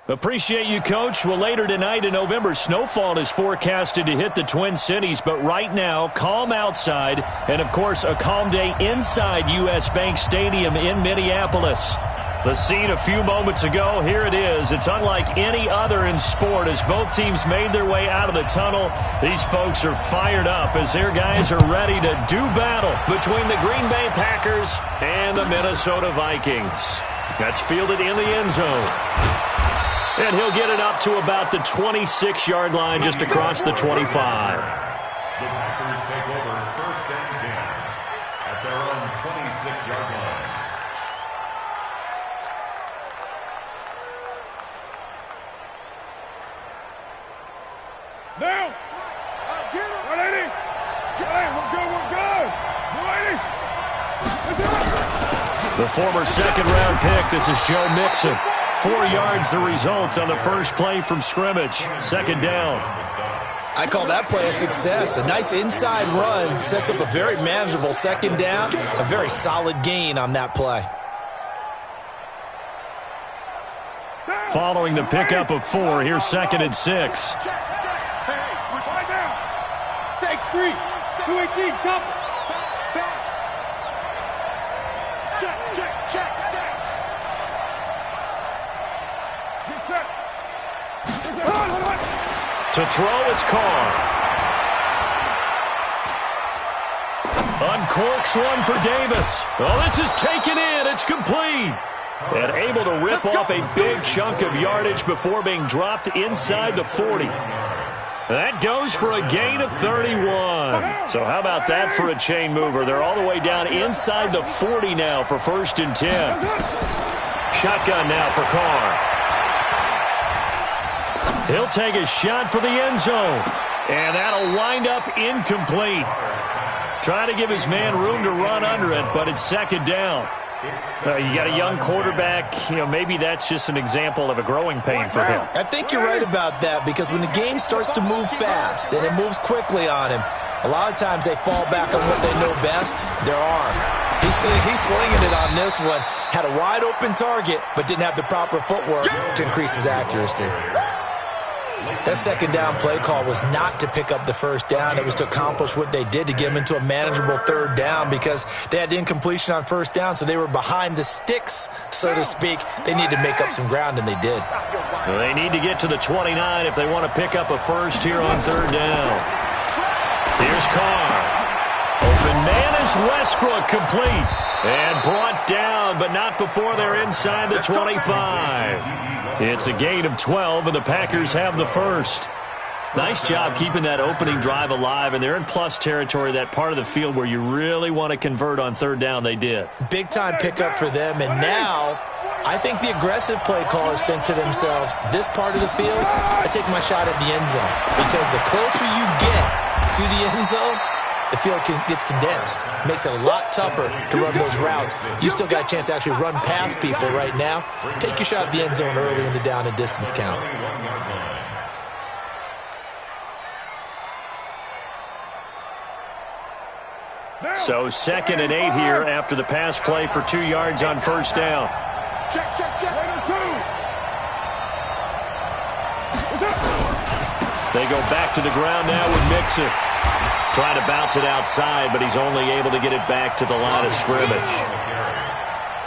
Appreciate you, Coach. Well, later tonight in November, snowfall is forecasted to hit the Twin Cities, but right now, calm outside, and, of course, a calm day inside U.S. Bank Stadium in Minneapolis. The scene a few moments ago, here it is. It's unlike any other in sport as both teams made their way out of the tunnel. These folks are fired up as their guys are ready to do battle between the Green Bay Packers and the Minnesota Vikings. That's fielded in the end zone. And he'll get it up to about the 26-yard line just across the 25. The Packers take over 1st and 10 at their own 26-yard line. Now! Get him! 180! We're good! 180! The former second-round pick, this is Joe Mixon. 4 yards the result on the first play from scrimmage. Second down. I call that play a success. A nice inside run sets up a very manageable second down. A very solid gain on that play. Following the pickup of 4, here's 2nd and 6. Hey, switch right down. 6-3, 218, chop it. Check. Get set. To throw, it's Carr. Uncorks one for Davis. Oh, this is taken in. It's complete. And able to rip off a big chunk of yardage before being dropped inside the 40. That goes for a gain of 31. So how about that for a chain mover? They're all the way down inside the 40 now for 1st and 10. Shotgun now for Carr. He'll take a shot for the end zone. And that'll wind up incomplete. Trying to give his man room to run under it, but it's 2nd down. You got a young quarterback. Maybe that's just an example of a growing pain for him. I think you're right about that because when the game starts to move fast and it moves quickly on him, a lot of times they fall back on what they know best, their arm. He's slinging it on this one. Had a wide open target, but didn't have the proper footwork to increase his accuracy. That second down play call was not to pick up the first down. It was to accomplish what they did to get them into a manageable 3rd down because they had incompletion on 1st down, so they were behind the sticks, so to speak. They needed to make up some ground, and they did. Well, they need to get to the 29 if they want to pick up a first here on 3rd down. Here's Carr. Open man is Westbrook, complete. And brought down, but not before they're inside the 25. It's a gain of 12, and the Packers have the first. Nice job keeping that opening drive alive, and they're in plus territory, that part of the field where you really want to convert on 3rd down. They did. Big-time pickup for them, and now I think the aggressive play callers think to themselves, this part of the field, I take my shot at the end zone. Because the closer you get to the end zone, the field gets condensed. Makes it a lot tougher to run those routes. You still got a chance to actually run past people right now. Take your shot at the end zone early in the down and distance count. So 2nd and 8 here after the pass play for 2 yards on 1st down. Check. They go back to the ground now with Mixon. Trying to bounce it outside, but he's only able to get it back to the line of scrimmage.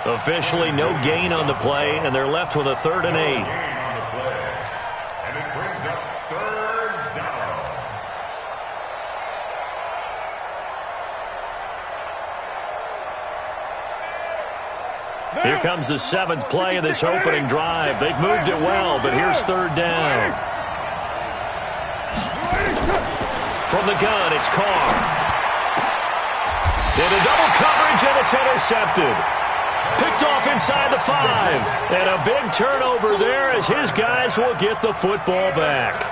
Officially no gain on the play, and they're left with a 3rd and 8. And it brings up 3rd down. Here comes the 7th play of this opening drive. They've moved it well, but here's 3rd down. From the gun, it's Carr. Into double coverage, and it's intercepted. Picked off inside the 5. And a big turnover there as his guys will get the football back.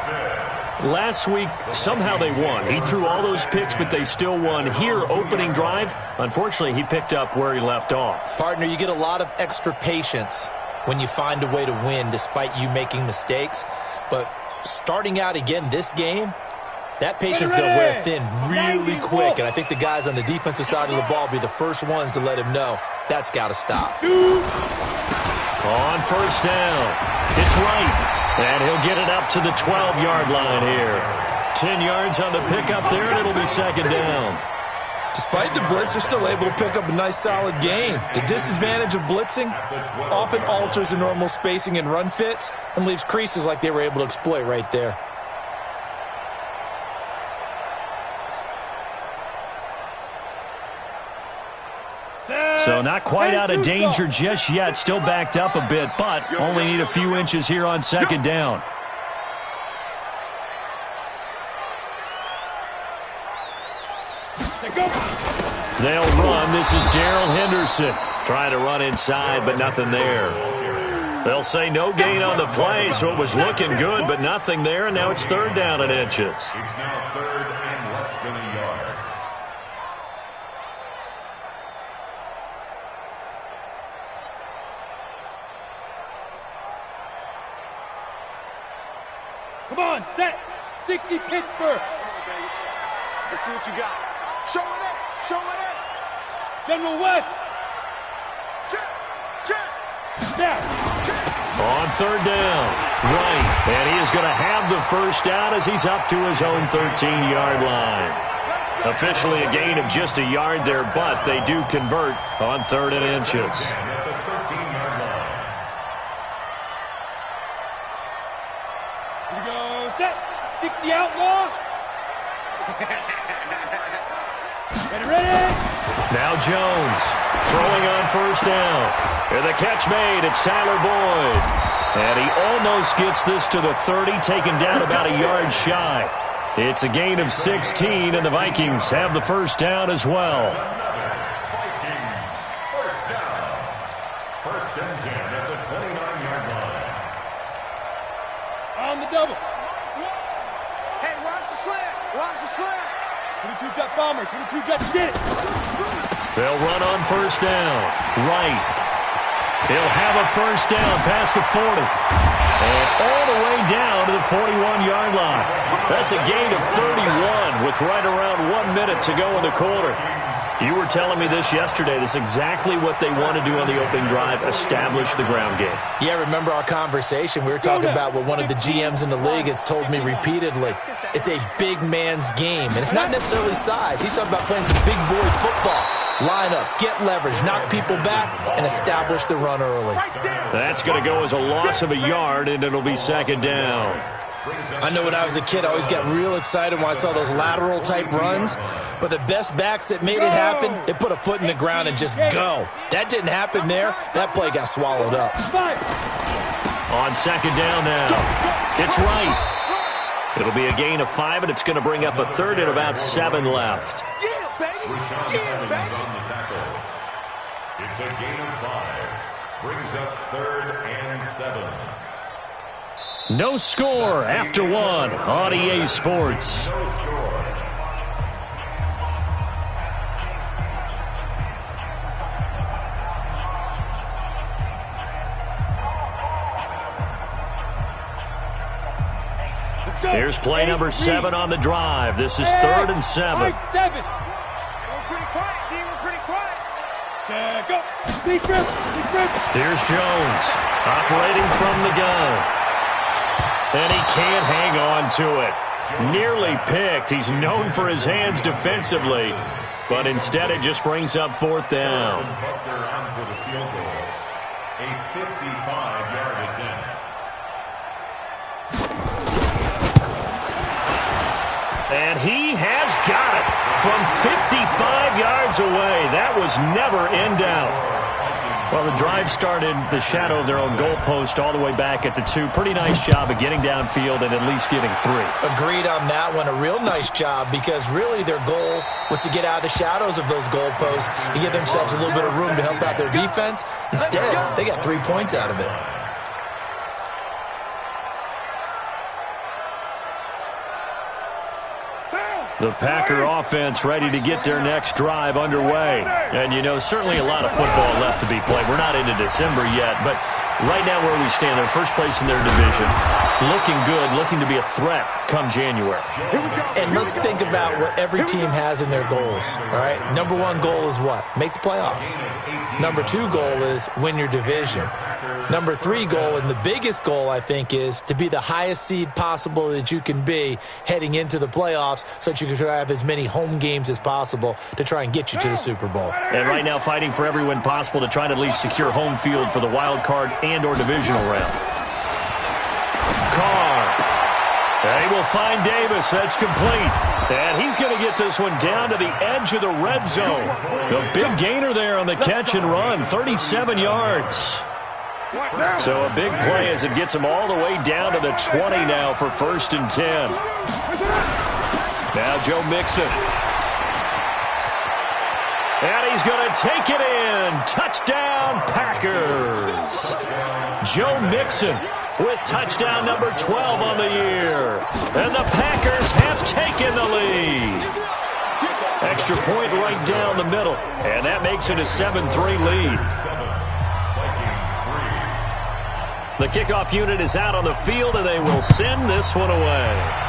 Last week, somehow they won. He threw all those picks, but they still won. Here, opening drive, unfortunately, he picked up where he left off. Partner, you get a lot of extra patience when you find a way to win despite you making mistakes. But starting out again this game, that patience is going to wear thin really quick, and I think the guys on the defensive side of the ball will be the first ones to let him know that's got to stop. On 1st down, It's right. And he'll get it up to the 12-yard line here. 10 yards on the pickup there, and it'll be second down. Despite the blitz, they're still able to pick up a nice, solid gain. The disadvantage of blitzing often alters the normal spacing and run fits and leaves creases like they were able to exploit right there. So not quite out of danger just yet. Still backed up a bit, but only need a few inches here on second down. They'll run. This is Darrell Henderson. Trying to run inside, but nothing there. They'll say no gain on the play, so it was looking good, but nothing there, and now it's third down and inches. It's now third and less than a yard. Come on, set. 60 Pittsburgh. Let's see what you got. Show it up. Show it up. General West. Check. Now. On third down. Right. And he is going to have the first down as he's up to his own 13-yard line. Officially a gain of just a yard there, but they do convert on third and inches. Here we go. Set. 60 outlaw. Ready? Now Jones throwing on first down. And the catch made. It's Tyler Boyd. And he almost gets this to the 30, taken down about a yard shy. It's a gain of 16, and the Vikings have the first down as well. Vikings, first down. First and 10 at the 29-yard line. On the double. Hey, watch the slant. Watch the slant. 22 Jet Bombers. 22 Jets get it. They'll run on first down. Right. He'll have a first down past the 40. And all the way down to the 41-yard line. That's a gain of 31 with right around 1 minute to go in the quarter. You were telling me this yesterday. This is exactly what they want to do on the opening drive, establish the ground game. Yeah, remember our conversation? We were talking about what one of the GMs in the league has told me repeatedly. It's a big man's game, and it's not necessarily size. He's talking about playing some big boy football. Line up, get leverage, knock people back, and establish the run early. That's going to go as a loss of a yard, and it'll be second down. I know when I was a kid, I always got real excited when I saw those lateral-type runs. But the best backs that made it happen, they put a foot in the ground and just go. That didn't happen there. That play got swallowed up. On second down now. It's right. It'll be a gain of 5, and it's going to bring up a third and about 7 left. Yeah, baby. Yeah, baby. On the tackle. It's a gain of 5. Brings up third and 7. No score after 1 on EA Sports. No score. Here's play number 7 on the drive. This is third and 7. 7. We're pretty quiet, D. We're pretty quiet. Check up. Deep grip. Deep grip. Here's Jones operating from the gun. And he can't hang on to it. Nearly picked. He's known for his hands defensively, but instead it just brings up fourth down. Butler on for the field goal. A 55-yard attempt. And he has got it from 55 yards away. That was never in doubt. Well, the drive started the shadow of their own goalpost all the way back at the 2. Pretty nice job of getting downfield and at least getting 3. Agreed on that one. A real nice job because really their goal was to get out of the shadows of those goalposts and give themselves a little bit of room to help out their defense. Instead, they got 3 points out of it. The Packer offense ready to get their next drive underway. And, you know, certainly a lot of football left to be played. We're not into December yet, but Right now where we stand, they're first place in their division. Looking good, looking to be a threat come January. And let's think about what every team has in their goals, all right? Number one goal is what? Make the playoffs. Number two goal is win your division. Number three goal, and the biggest goal, I think, is to be the highest seed possible that you can be heading into the playoffs so that you can try to have as many home games as possible to try and get you to the Super Bowl. And right now fighting for every win possible to try to at least secure home field for the wild card and or divisional round. Carr. They will find Davis. That's complete. And he's going to get this one down to the edge of the red zone. The big gainer there on the catch and run, 37 yards. So a big play as it gets him all the way down to the 20 now for 1st and 10. Now Joe Mixon. And he's going to take it in. Touchdown, Packers. Joe Mixon with touchdown number 12 on the year. And the Packers have taken the lead. Extra point right down the middle. And that makes it a 7-3 lead. The kickoff unit is out on the field, and they will send this one away.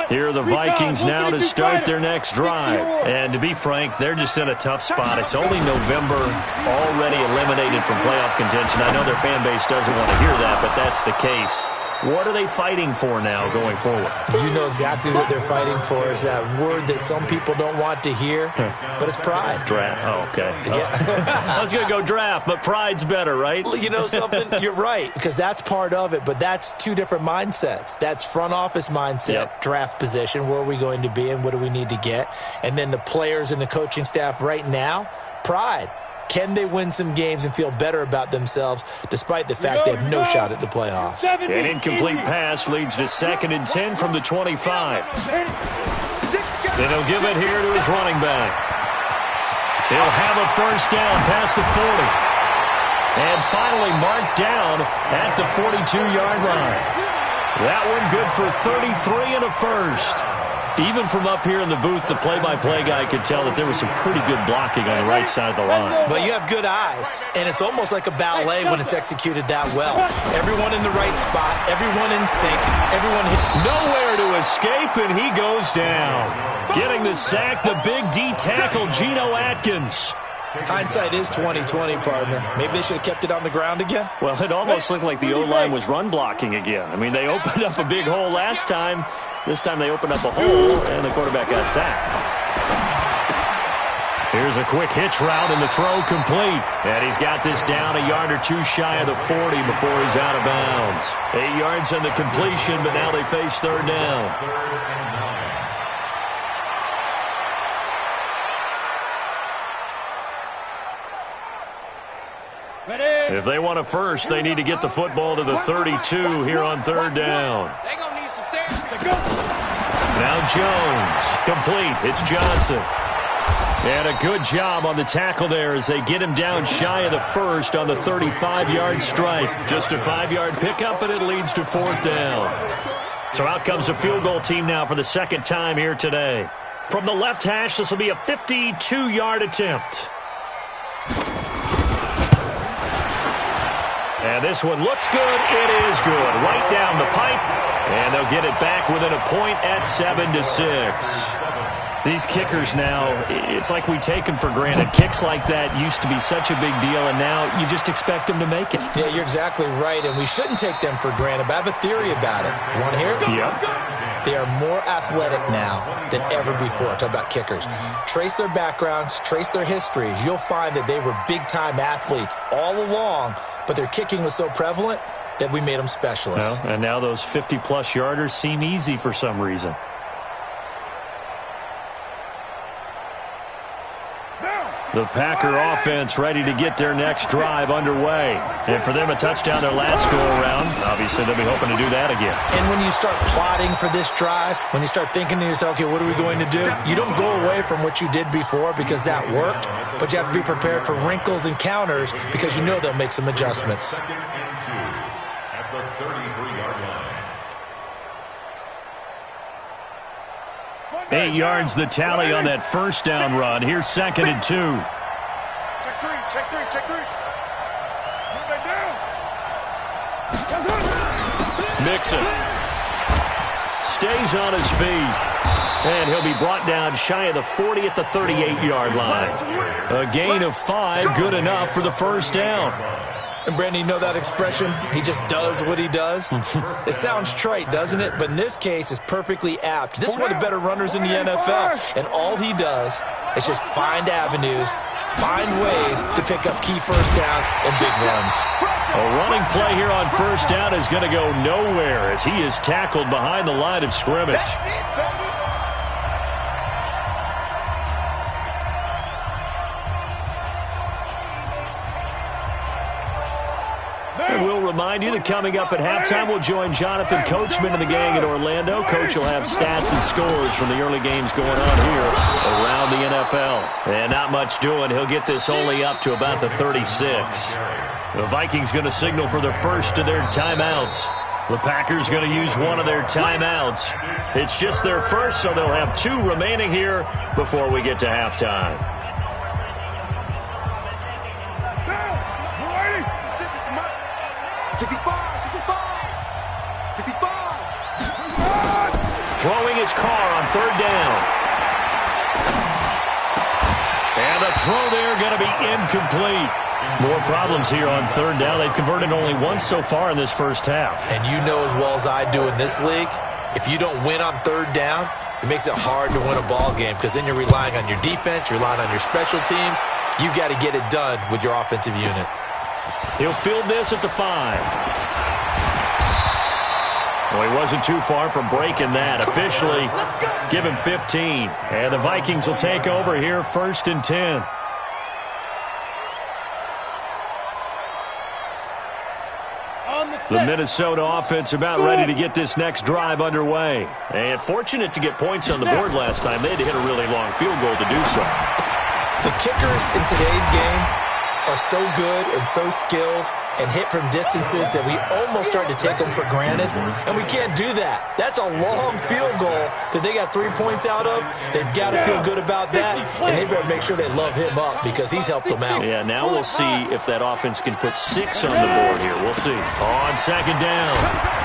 Here are the Vikings now to start their next drive. And to be frank, they're just in a tough spot. It's only November, already eliminated from playoff contention. I know their fan base doesn't want to hear that, but that's the case. What are they fighting for now going forward? You know exactly what they're fighting for is that word that some people don't want to hear, but it's pride. Draft. Oh, okay. Yeah. I was going to go draft, but pride's better, right? Well, you know something? You're right, because that's part of it, but that's two different mindsets. That's front office mindset, draft position, where are we going to be and what do we need to get? And then the players and the coaching staff right now, pride. Can they win some games and feel better about themselves despite the fact they have no shot at the playoffs? An incomplete pass leads to 2nd and 10 from the 25. Then he'll give it here to his running back. He'll have a first down past the 40. And finally marked down at the 42-yard line. That one good for 33 and a first. Even from up here in the booth, the play-by-play guy could tell that there was some pretty good blocking on the right side of the line. Well, you have good eyes, and it's almost like a ballet when it's executed that well. Everyone in the right spot, everyone in sync, everyone nowhere to escape, and he goes down. Getting the sack, the big D tackle, Geno Atkins. Hindsight is 20/20, partner. Maybe they should have kept it on the ground again. Well, it almost looked like the O-line was run blocking again. I mean, they opened up a big hole last time. This time they opened up a hole, and the quarterback got sacked. Here's a quick hitch route, and the throw complete. And he's got this down a yard or two shy of the 40 before he's out of bounds. 8 yards on the completion, but now they face 3rd down. If they want a first, they need to get the football to the 32 here on 3rd down. Now Jones, complete. It's Johnson. And a good job on the tackle there as they get him down shy of the first on the 35-yard stripe. Just a 5-yard pickup, and it leads to 4th down. So out comes a field goal team now for the 2nd time here today. From the left hash, this will be a 52-yard attempt. And this one looks good. It is good. Right down the pipe. And they'll get it back within a point at 7-6. These kickers now, it's like we take them for granted. Kicks like that used to be such a big deal, and now you just expect them to make it. Yeah, you're exactly right, and we shouldn't take them for granted. But I have a theory about it. You want to hear it? Yep. They are more athletic now than ever before. Talk about kickers. Trace their backgrounds, trace their histories. You'll find that they were big-time athletes all along, but their kicking was so prevalent that we made them specialists. Well, and now those 50-plus yarders seem easy for some reason. The Packer offense ready to get their next drive underway. And for them, a touchdown their last go-around. Obviously, they'll be hoping to do that again. And when you start plotting for this drive, when you start thinking to yourself, okay, what are we going to do? You don't go away from what you did before because that worked, but you have to be prepared for wrinkles and counters because you know they'll make some adjustments. 2nd and 2 at the 33-yard line. 8 yards the tally on that first down run. Here's 2nd and 2. Check three. Move that down. Mixon stays on his feet. And he'll be brought down shy of the 40 at the 38-yard line. A gain of 5, good enough for the first down. And Brandon, you know that expression? He just does what he does? It sounds trite, doesn't it? But in this case, it's perfectly apt. This is one of the better runners in the NFL. And all he does is just find avenues, find ways to pick up key first downs and big runs. A running play here on first down is going to go nowhere as he is tackled behind the line of scrimmage. And we'll remind you that coming up at halftime, we'll join Jonathan Coachman and the gang in Orlando. Coach will have stats and scores from the early games going on here around the NFL. And not much doing. He'll get this only up to about the 36. The Vikings going to signal for the first of their timeouts. The Packers going to use one of their timeouts. It's just their first, so they'll have 2 remaining here before we get to halftime. Throwing his car on third down. And the throw there going to be incomplete. More problems here on third down. They've converted only once so far in this first half. And you know as well as I do in this league, if you don't win on third down, it makes it hard to win a ball game because then you're relying on your defense, you're relying on your special teams. You've got to get it done with your offensive unit. He'll field this at the 5. Well, he wasn't too far from breaking that. Officially, give him 15. And the Vikings will take over here, 1st and 10. The Minnesota offense about ready to get this next drive underway. And fortunate to get points on the board last time. They had to hit a really long field goal to do so. The kickers in today's game are so good and so skilled and hit from distances that we almost start to take them for granted, and we can't do that. That's a long field goal that they got 3 points out of. They've got to feel good about that, and they better make sure they love him up because he's helped them out. Yeah, now we'll see if that offense can put 6 on the board here. We'll see. On 2nd down,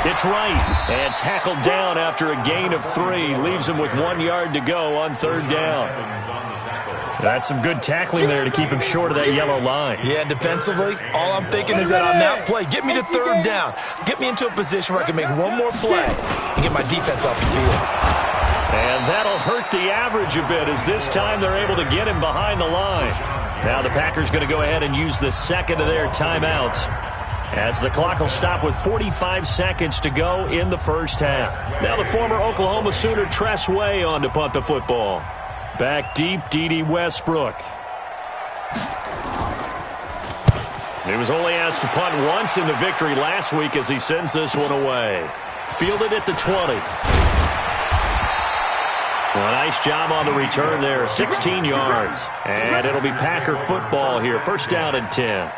it's right, and tackled down after a gain of 3. Leaves him with 1 yard to go on third down. That's some good tackling there to keep him short of that yellow line. Yeah, and defensively, all I'm thinking is that on that play, get me to third down. Get me into a position where I can make one more play and get my defense off the field. And that'll hurt the average a bit as this time they're able to get him behind the line. Now the Packers going to go ahead and use the second of their timeouts as the clock will stop with 45 seconds to go in the first half. Now the former Oklahoma Sooner Tress Way on to punt the football. Back deep, D.D. Westbrook. He was only asked to punt once in the victory last week as he sends this one away. Fielded at the 20. Well, nice job on the return there, 16 yards. And it'll be Packer football here, 1st down and 10.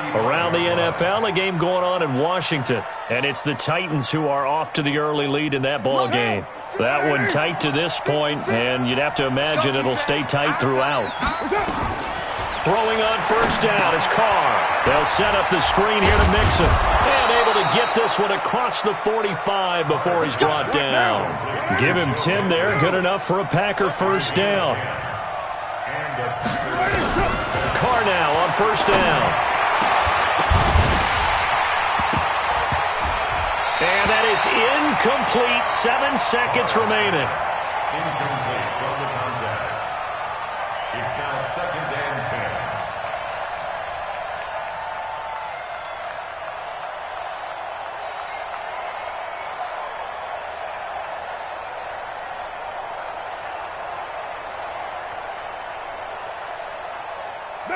Around the NFL, a game going on in Washington. And it's the Titans who are off to the early lead in that ball game. That one tight to this point, and you'd have to imagine it'll stay tight throughout. Throwing on 1st down is Carr. They'll set up the screen here to Mixon. And able to get this one across the 45 before he's brought down. Give him 10 there, good enough for a Packer 1st down. Carr now on 1st down. And that is incomplete. 7 seconds remaining. Incomplete from the contact. It's now 2nd and 10.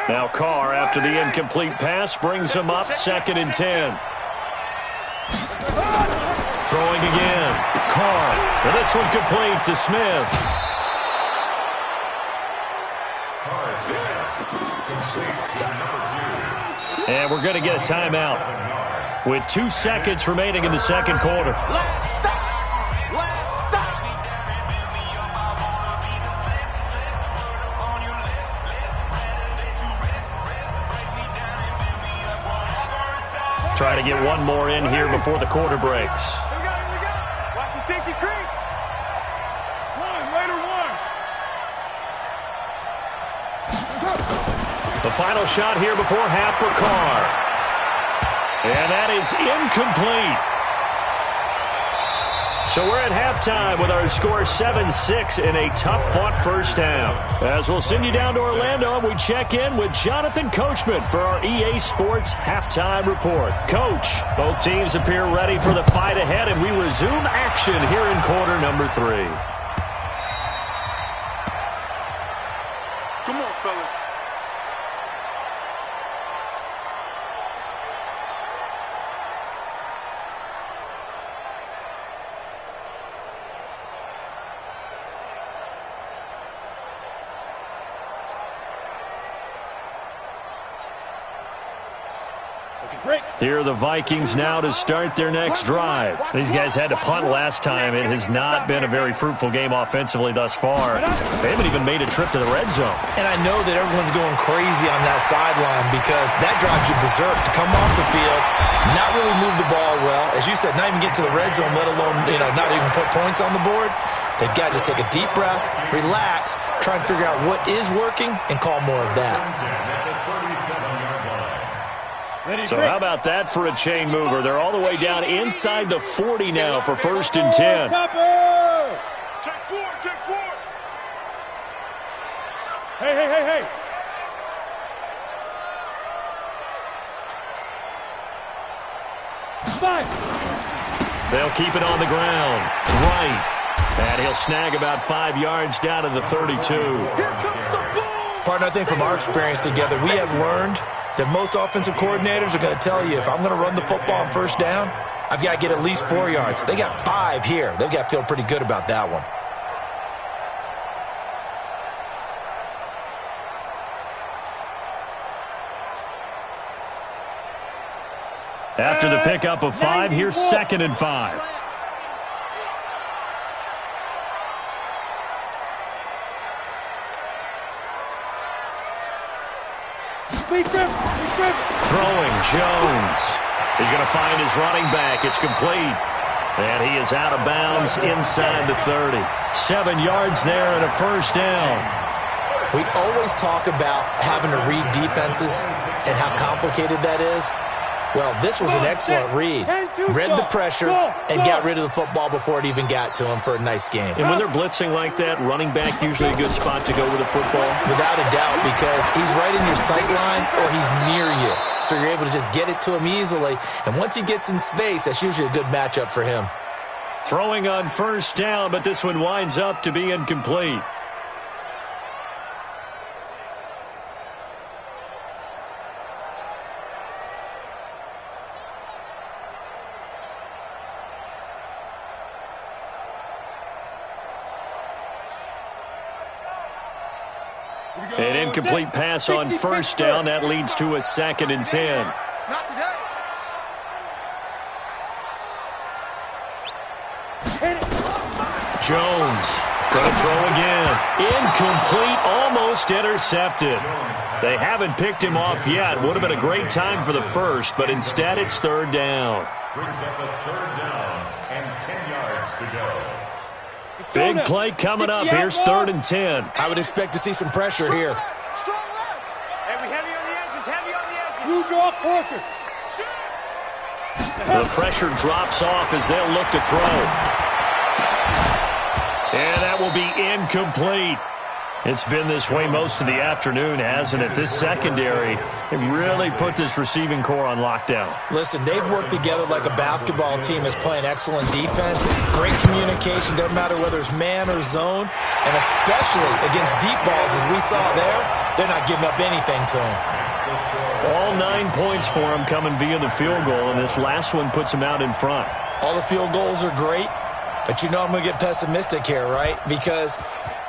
Now Carr, after the incomplete pass, brings him up 2nd and 10. Throwing again. Carr. And this one complete to Smith. And we're going to get a timeout with 2 seconds remaining in the second quarter. Try to get one more in here before the quarter breaks. Watch the safety creep. Later one. The final shot here before half for Carr. And that is incomplete. So we're at halftime with our score 7-6 in a tough-fought first half. As we'll send you down to Orlando, we check in with Jonathan Coachman for our EA Sports Halftime Report. Coach, both teams appear ready for the fight ahead, and we resume action here in quarter number 3. Come on, fellas. Here are the Vikings now to start their next drive. These guys had to punt last time. It has not been a very fruitful game offensively thus far. They haven't even made a trip to the red zone. And I know that everyone's going crazy on that sideline because that drives you berserk to come off the field, not really move the ball well. As you said, not even get to the red zone, let alone, not even put points on the board. They've got to just take a deep breath, relax, try and figure out what is working, and call more of that. So how about that for a chain mover? They're all the way down inside the 40 now for 1st and 10. Check 4. Hey. Five. They'll keep it on the ground. Right. And he'll snag about 5 yards down to the 32. Partner, I think from our experience together, we have learned that most offensive coordinators are going to tell you, if I'm going to run the football on first down, I've got to get at least 4 yards. They got 5 here. They've got to feel pretty good about that one. After the pickup of 5, here's 2nd and 5. Throwing, Jones. He's going to find his running back. It's complete. And he is out of bounds inside the 30. 7 yards there and a first down. We always talk about having to read defenses and how complicated that is. Well, this was an excellent read. Read the pressure and got rid of the football before it even got to him for a nice game. And when they're blitzing like that, running back usually a good spot to go with the football? Without a doubt, because he's right in your sight line or he's near you. So you're able to just get it to him easily. And once he gets in space, that's usually a good matchup for him. Throwing on first down, but this one winds up to be incomplete. An incomplete pass on first down. That leads to a 2nd and 10. Not today. Jones going to throw again. Incomplete, almost intercepted. They haven't picked him off yet. Would have been a great time for the first, but instead it's 3rd down. Brings up a 3rd down and 10 yards to go. Big play coming up. Here's 3rd and 10. I would expect to see some pressure here. Strong left. Hey, we heavy on the edges. You draw Parker. The pressure drops off as they'll look to throw. And that will be incomplete. It's been this way most of the afternoon, hasn't it? This secondary, they really put this receiving core on lockdown. Listen, they've worked together like a basketball team is playing excellent defense. Great communication, doesn't matter whether it's man or zone. And especially against deep balls, as we saw there, they're not giving up anything to them. All 9 points for them coming via the field goal, and this last one puts them out in front. All the field goals are great, but you know I'm going to get pessimistic here, right? Because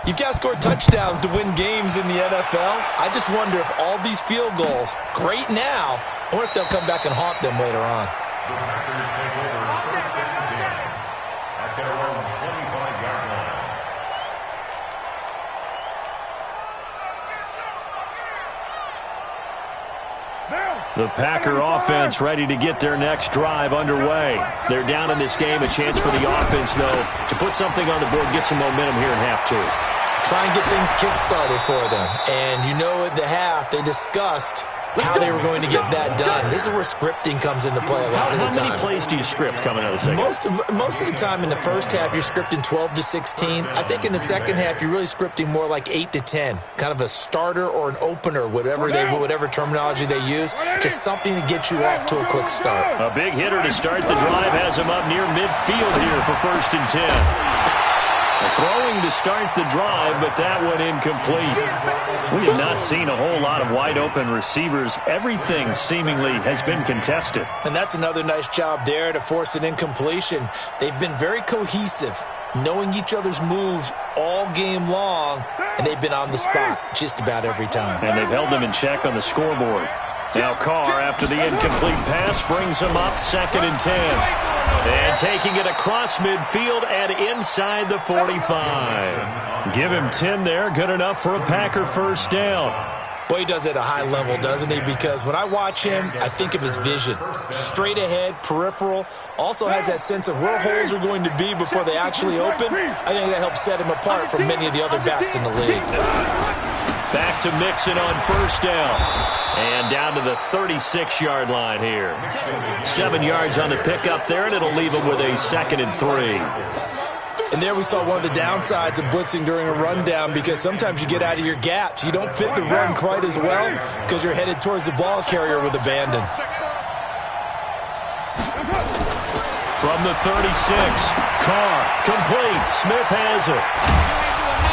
you've got to score touchdowns to win games in the NFL. I just wonder if all these field goals, great now, I wonder if they'll come back and haunt them later on. The Packers take over first and 10 at their own 25-yard line. The Packer offense ready to get their next drive underway. They're down in this game. A chance for the offense, though, to put something on the board, get some momentum here in half two. Try and get things kick-started for them. And you know at the half, they discussed how they were going to get that done. This is where scripting comes into play a lot of the time. How many plays do you script coming out of the second? Most of the time in the first half, you're scripting 12 to 16. I think in the second half, you're really scripting more like 8 to 10. Kind of a starter or an opener, whatever terminology they use. Just something to get you off to a quick start. A big hitter to start the drive has him up near midfield here for first and 10. Throwing to start the drive, but that one incomplete. We have not seen a whole lot of wide-open receivers. Everything seemingly has been contested. And that's another nice job there to force an incompletion. They've been very cohesive, knowing each other's moves all game long, and they've been on the spot just about every time. And they've held them in check on the scoreboard. Now Carr, after the incomplete pass, brings him up second and 10. And taking it across midfield and inside the 45. Give him 10 there. Good enough for a Packer first down. Boy, he does it at a high level, doesn't he? Because when I watch him, I think of his vision. Straight ahead, peripheral. Also has that sense of where holes are going to be before they actually open. I think that helps set him apart from many of the other backs in the league. Back to Mixon on first down. And down to the 36-yard line here. 7 yards on the pickup there, and it'll leave him with a second and 3. And there we saw one of the downsides of blitzing during a rundown, because sometimes you get out of your gaps. You don't fit the run quite as well because you're headed towards the ball carrier with abandon. From the 36, Carr, complete. Smith has it.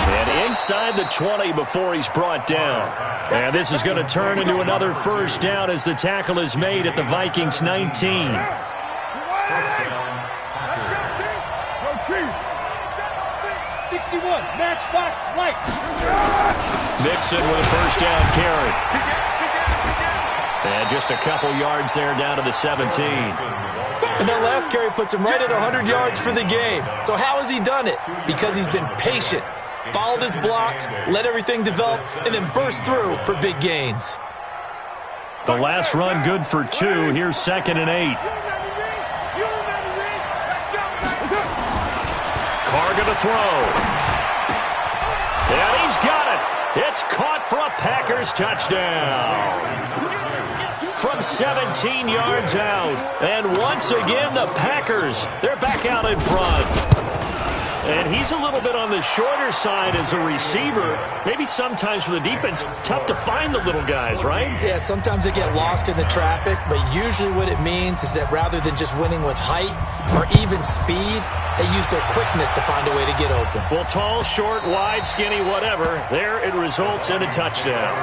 And inside the 20 before he's brought down. And this is going to turn into another first down as the tackle is made at the Vikings 19. First down, Packers. 61, matchbox right. Mixon with a first down carry. And just a couple yards there down to the 17. And that last carry puts him right at 100 yards for the game. So how has he done it? Because he's been patient, followed his blocks, let everything develop, and then burst through for big gains. The last run good for 2. Here's second and 8. Carr going to throw. And he's got it. It's caught for a Packers touchdown. From 17 yards out. And once again, the Packers, they're back out in front. And he's a little bit on the shorter side as a receiver. Maybe sometimes for the defense, tough to find the little guys, right? Yeah, sometimes they get lost in the traffic, but usually what it means is that rather than just winning with height or even speed, they use their quickness to find a way to get open. Well, tall, short, wide, skinny, whatever, there it results in a touchdown.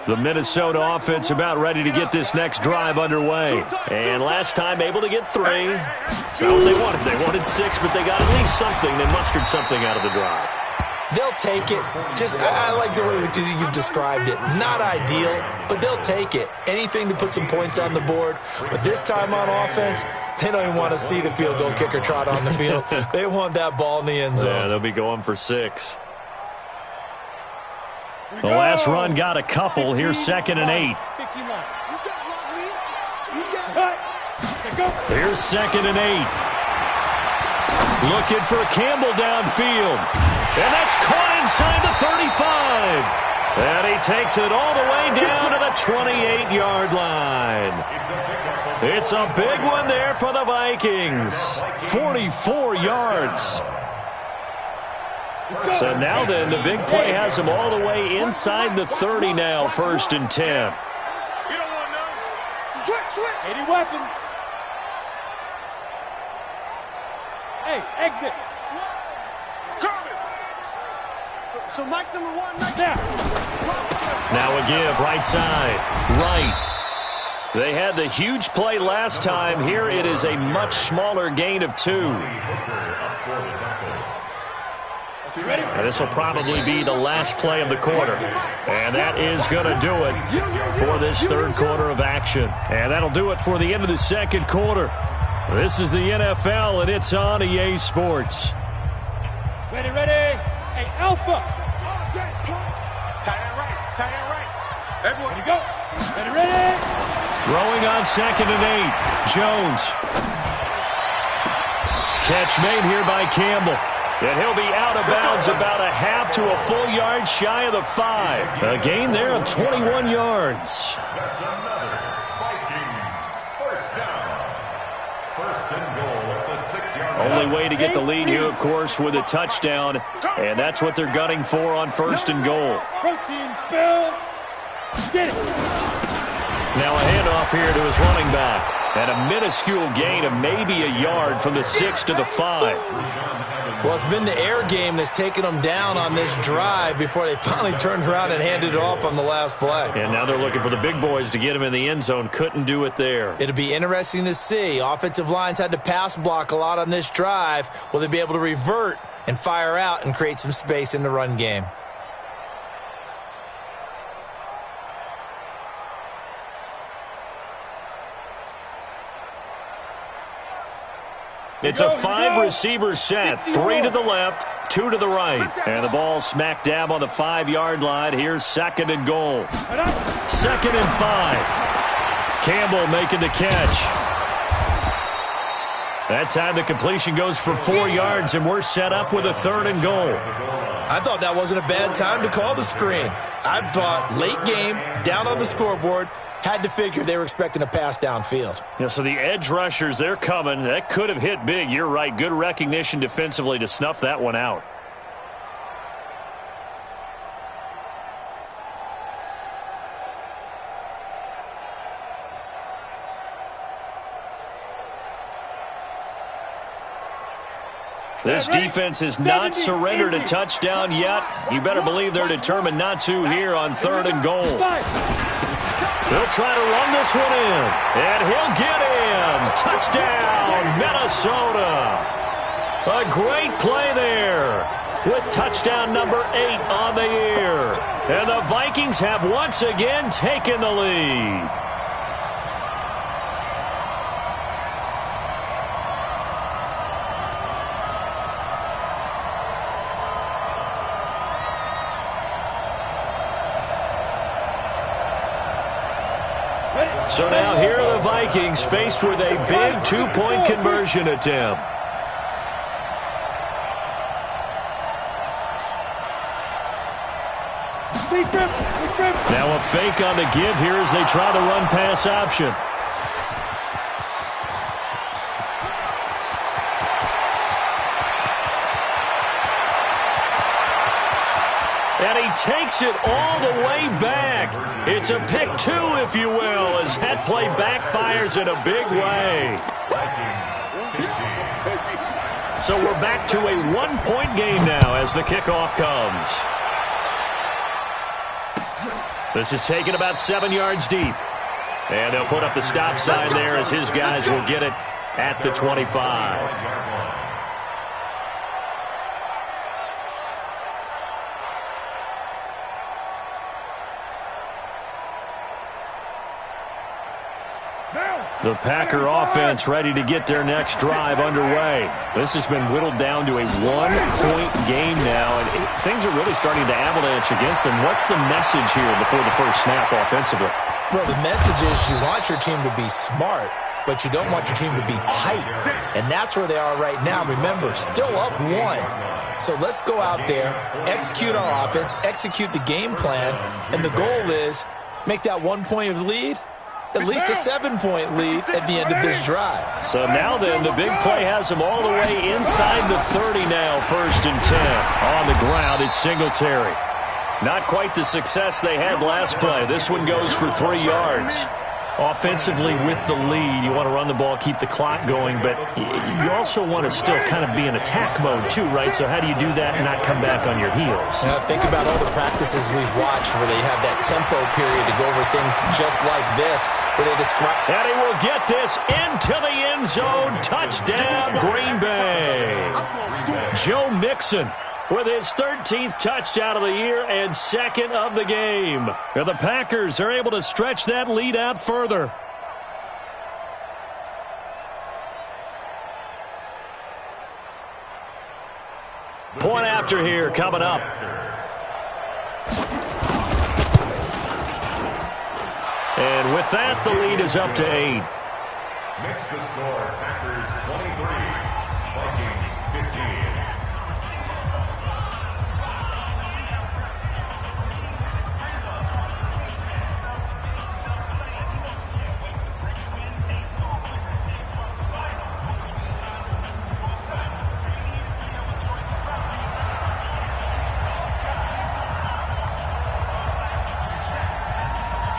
The Minnesota offense about ready to get this next drive underway. And last time able to get 3. That's not what they wanted. They wanted 6, but they got at least something. They mustered something out of the drive. They'll take it. I like the way you've described it. Not ideal, but they'll take it. Anything to put some points on the board. But this time on offense, they don't even want to see the field goal kicker trot on the field. They want that ball in the end zone. Yeah, they'll be going for 6. The last run got a couple. Here's second and 8. Here's second and 8. Looking for Campbell downfield. And that's caught inside the 35. And he takes it all the way down to the 28-yard line. It's a big one there for the Vikings. 44 yards. So now then, the big play has him all the way inside the 30 now, 1st and 10. You don't want none. Switch. 80 weapon. Hey, exit. Coming. So Mike's number 1 right there. Now a give, right side. Right. They had the huge play last time. Here it is a much smaller gain of 2. And this will probably be the last play of the quarter. And that is going to do it for this third quarter of action. And that'll do it for the end of the second quarter. This is the NFL, and it's on EA Sports. Ready. Hey, Alpha. Tight end right. Everyone. Ready, go. Ready. Throwing on 2nd and 8. Jones. Catch made here by Campbell. And he'll be out of bounds about a half to a full yard shy of the 5. A gain there of 21 yards. That's another Vikings first down. 1st and goal at the 6-yard line. Only way to get the lead here, of course, with a touchdown. And that's what they're gunning for on 1st and goal. Protein spill. Get it. Now a handoff here to his running back. And a minuscule gain of maybe a yard from the 6 to the 5. Well, it's been the air game that's taken them down on this drive before they finally turned around and handed it off on the last play. And now they're looking for the big boys to get him in the end zone. Couldn't do it there. It'll be interesting to see. Offensive lines had to pass block a lot on this drive. Will they be able to revert and fire out and create some space in the run game? It's a 5-receiver set. 3 to the left, 2 to the right. And the ball smack dab on the 5-yard line. Here's 2nd and goal. 2nd and 5. Campbell making the catch. That time the completion goes for 4 yards, and we're set up with a 3rd and goal. I thought that wasn't a bad time to call the screen. I thought late game, down on the scoreboard, had to figure they were expecting a pass downfield. Yeah, so the edge rushers, they're coming. That could have hit big. You're right. Good recognition defensively to snuff that one out. This defense has not surrendered a touchdown yet. You better believe they're determined not to here on 3rd and goal. He'll try to run this one in, and he'll get in. Touchdown, Minnesota. A great play there with touchdown number 8 on the year. And the Vikings have once again taken the lead. So now here are the Vikings faced with a big 2-point conversion attempt. Now a fake on the give here as they try the run-pass option. And he takes it all the way back. It's a pick 2, if you will, as that play backfires in a big way. So we're back to a 1-point game now as the kickoff comes. This is taken about 7 yards deep. And they'll put up the stop sign there as his guys will get it at the 25. The Packer offense ready to get their next drive underway. This has been whittled down to a 1-point game now, and things are really starting to avalanche against them. What's the message here before the first snap offensively? Well, the message is you want your team to be smart. but you don't want your team to be tight. And that's where they are right now. Remember, still up 1. So let's go out there, execute our offense, execute the game plan, and the goal is make that 1 point of lead at least a 7-point lead at the end of this drive. So now then, the big play has them all the way inside the 30 now, 1st and 10. On the ground, it's Singletary. Not quite the success they had last play. This one goes for 3 yards. Offensively with the lead, you want to run the ball, keep the clock going, but you also want to still kind of be in attack mode too, right? So how do you do that and not come back on your heels? Think about all the practices we've watched where they have that tempo period to go over things just like this, where they describe... And he will get this into the end zone. Touchdown, Green Bay. Joe Mixon with his 13th touchdown of the year and 2nd of the game. And the Packers are able to stretch that lead out further. Point after here coming up. And with that, the lead is up to 8. Makes the score Packers 23, Vikings 15.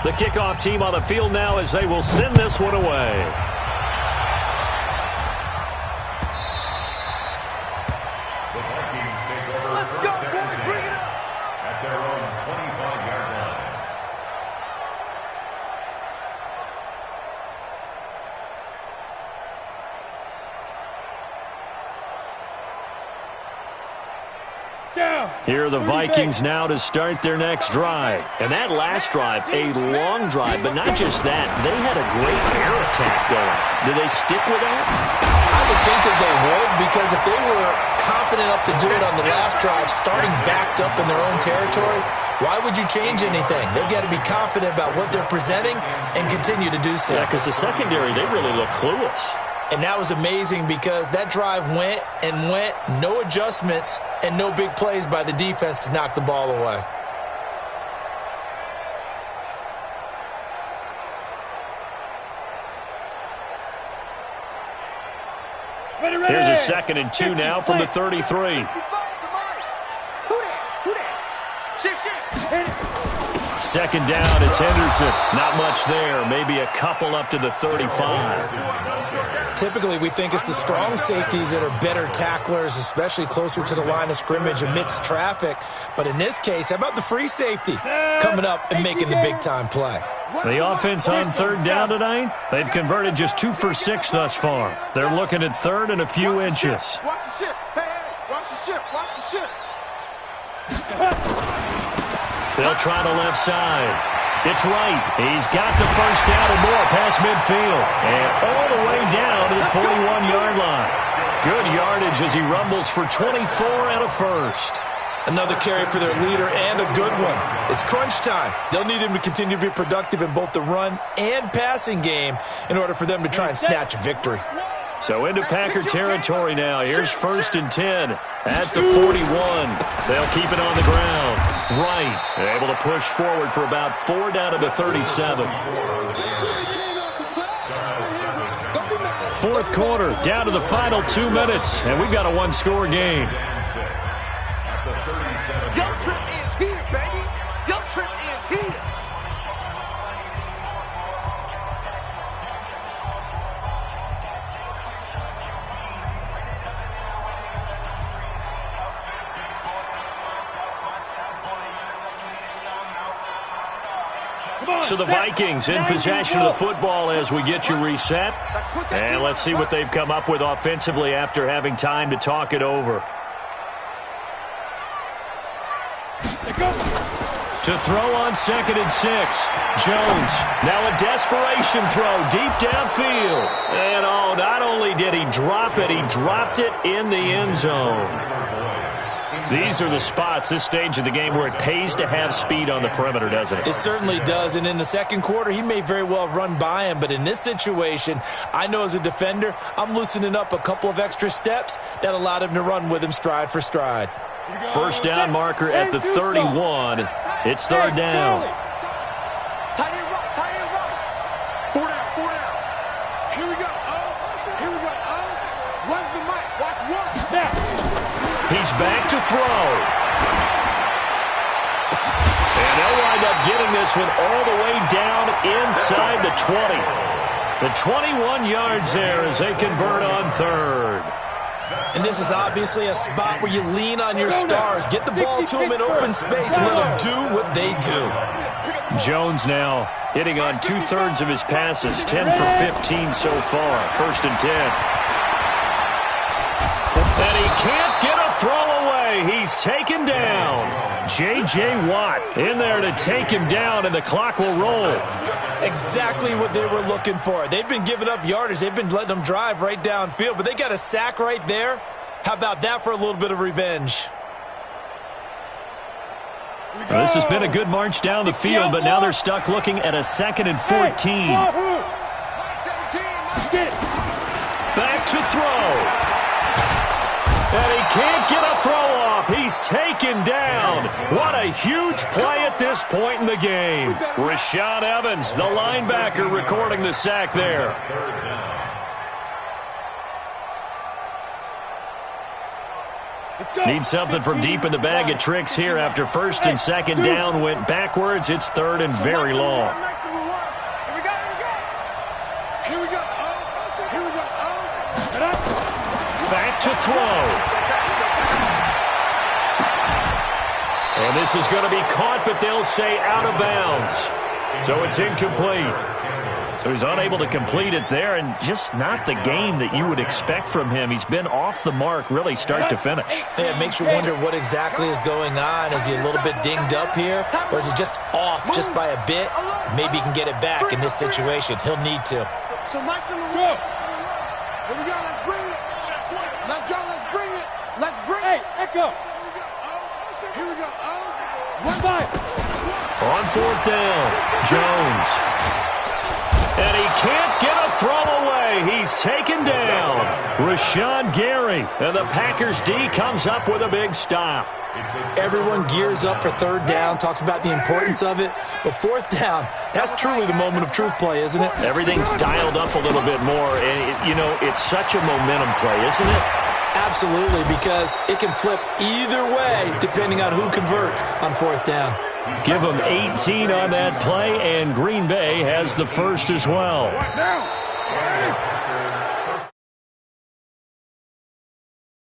The kickoff team on the field now as they will send this one away. The Vikings take over first and 10 at their own 25-yard line. Here are the Vikings now to start their next drive. And that last drive, a long drive, but not just that. They had a great air attack going. Do they stick with that? I would think that they would, because if they were confident enough to do it on the last drive, starting backed up in their own territory, why would you change anything? They've got to be confident about what they're presenting and continue to do so. Yeah, because the secondary, they really look clueless. And that was amazing because that drive went and went, no adjustments and no big plays by the defense to knock the ball away. Here's a 2nd and 2 now from the 33. Second down, it's Henderson. Not much there. Maybe a couple up to the 35. Typically, we think it's the strong safeties that are better tacklers, especially closer to the line of scrimmage amidst traffic. But in this case, how about the free safety coming up and making the big-time play? The offense on 3rd down tonight, they've converted just 2 for 6 thus far. They're looking at 3rd and a few inches. Watch the ship. Hey, watch the ship. Watch the ship. They'll try the left side. It's right. He's got the first down and more past midfield. And all the way down to the 41-yard line. Good yardage as he rumbles for 24 and a first. Another carry for their leader and a good one. It's crunch time. They'll need him to continue to be productive in both the run and passing game in order for them to try and snatch a victory. So into Packer territory now. Here's 1st and 10 at the 41. They'll keep it on the ground. Right. They're able to push forward for about 4 down to the 37. 4th quarter, down to the final 2 minutes, and we've got a 1-score game. Your trip is here, baby. Your trip is here. So the Vikings in possession of the football as we get you reset. And let's see what they've come up with offensively after having time to talk it over. To throw on 2nd and 6. Jones. Now a desperation throw deep downfield. And not only did he drop it, he dropped it in the end zone. These are the spots, this stage of the game, where it pays to have speed on the perimeter, doesn't it? It certainly does, and in the second quarter, he may very well run by him, but in this situation, I know as a defender, I'm loosening up a couple of extra steps that allowed him to run with him stride for stride. First down marker at the 31. It's third down. Tight end right. 4 down. Here we go. Runs the mic. Watch one. Now. He's back to throw. And they'll wind up getting this one all the way down inside the 20. The 21 yards there as they convert on third. And this is obviously a spot where you lean on your stars. Get the ball to them in open space and let them do what they do. Jones now hitting on 2/3 of his passes, 10 for 15 so far. First and 10. And he can't get a throw away. He's taken down. J.J. Watt in there to take him down, and the clock will roll. Exactly what they were looking for. They've been giving up yardage. They've been letting them drive right downfield, but they got a sack right there. How about that for a little bit of revenge? Well, this has been a good march down the field, but now they're stuck looking at a 2nd and 14. Back to throw. And he can't get a throw off. He's taken down. What a huge play at this point in the game. Rashaan Evans, the linebacker, recording the sack there. Need something from deep in the bag of tricks here after first and second down went backwards. It's third and very long. Back to throw. And this is going to be caught, but they'll say out of bounds. So it's incomplete. So he's unable to complete it there, and just not the game that you would expect from him. He's been off the mark really start to finish. Yeah, it makes you wonder what exactly is going on. Is he a little bit dinged up here, or is he just off just by a bit? Maybe he can get it back in this situation. He'll need to. So Mike's going to go. Here we go. Let's bring it. Let's go. Let's bring it. Let's bring it. Hey, Echo. Here we go. One by. On fourth down, Jones. And he can't get a throw away. He's taken down. Rashawn Gary. And the Packers D comes up with a big stop. Everyone gears up for third down, talks about the importance of it. But fourth down, that's truly the moment of truth play, isn't it? Everything's dialed up a little bit more. And, it's such a momentum play, isn't it? Absolutely, because it can flip either way depending on who converts on fourth down. Give them 18 on that play, and Green Bay has the first as well. Now.